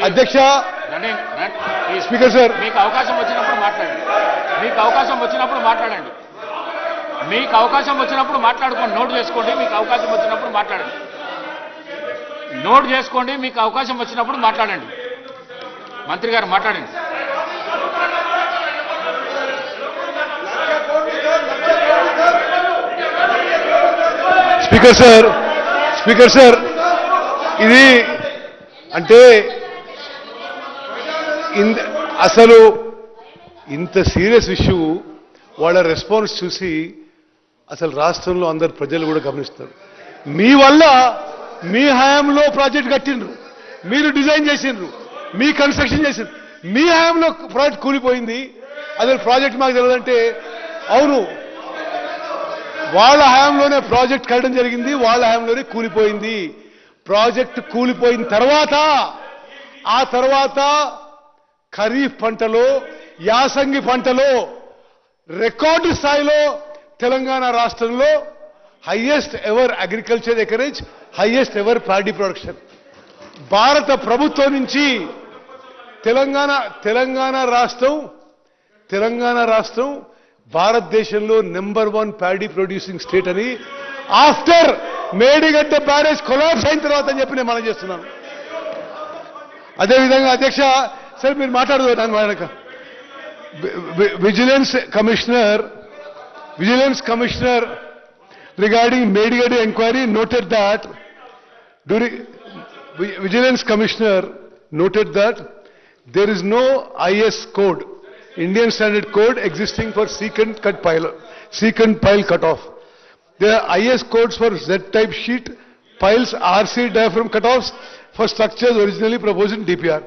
అధ్యక్ష speaker sir మీకు అవకాశం వచ్చినప్పుడు మాట్లాడండి. మీకు అవకాశం వచ్చినప్పుడు మాట్లాడండి. మీకు అవకాశం వచ్చినప్పుడు మాట్లాడుకోండి. నోట్ చేసుకోండి. మీకు అవకాశం వచ్చినప్పుడు మాట్లాడండి. నోట్ చేసుకోండి. మీకు అవకాశం వచ్చినప్పుడు మాట్లాడండి. మంత్రి గారు మాట్లాడండి. స్పీకర్ సార్ ఇది అంటే అసలు ఇంత సీరియస్ ఇష్యూ వాళ్ళ రెస్పాన్స్ చూసి అసలు రాష్ట్రంలో అందరు ప్రజలు కూడా గమనిస్తారు. మీ వల్ల మీ హయాంలో ప్రాజెక్ట్ కట్టిండ్రు, మీరు డిజైన్ చేసిండ్రు, మీ కన్స్ట్రక్షన్ చేసిండ్రు, మీ హయాంలో ప్రాజెక్ట్ కూలిపోయింది. అసలు ప్రాజెక్ట్ మాకు తెలియదంటే అవును, వాళ్ళ హయాంలోనే ప్రాజెక్ట్ కట్టడం జరిగింది, వాళ్ళ హయాంలోనే కూలిపోయింది. ప్రాజెక్ట్ కూలిపోయిన ఆ తర్వాత ఖరీఫ్ పంటలో, యాసంగి పంటలో రికార్డు స్థాయిలో తెలంగాణ రాష్ట్రంలో highest ever agriculture acreage, highest ever paddy production. భారత ప్రభుత్వం నుంచి తెలంగాణ రాష్ట్రం భారతదేశంలో #1 ప్యాడీ ప్రొడ్యూసింగ్ స్టేట్ అని ఆఫ్టర్ మేడిగడ్డ బ్యారేజ్ కొలాప్స్ అయిన తర్వాత అని చెప్పి నేను మనం చేస్తున్నాను. అదేవిధంగా అధ్యక్ష సరే మీరు మాట్లాడదు నాకు vigilance commissioner regarding Medigadda enquiry noted that Vigilance Commissioner noted that there is no IS code, Indian Standard Code existing for secant pile cutoff. There are IS codes for Z-type sheet piles, RC diaphragm cutoffs for structures originally proposed in DPR.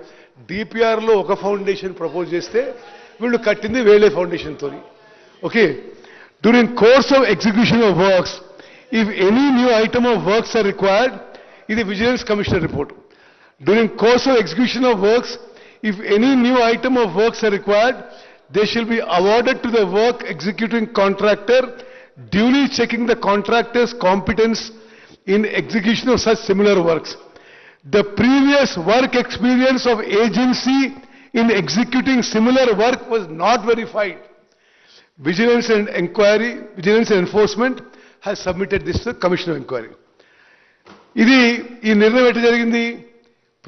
DPR లో ఒక foundation propose చేస్తే వీళ్ళు కట్టింది వేరే foundation తోని. Okay, during course of execution of works if any new item of works are required, ఇది vigilance commissioner report. During course of execution of works if any new item of works are required, they shall be awarded to the work executing contractor, duly checking the contractor's competence in execution of such similar works. The previous work experience of agency in executing similar work was not verified. Vigilance and Enforcement has submitted this to the Commission of Inquiry. ఈ నిర్ణయం ఎట్లా జరిగింది?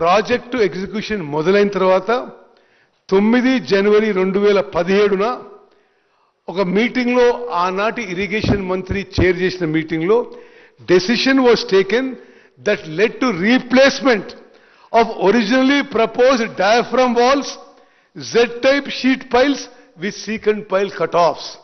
Project execution మొదలైన తర్వాత 9 జనవరి 2017 ఒక మీటింగ్లో, ఆనాటి irrigation మంత్రి చైర్ చేసిన మీటింగ్లో decision was taken that led to replacement of originally proposed diaphragm walls, Z-type sheet piles with secant pile cutoffs.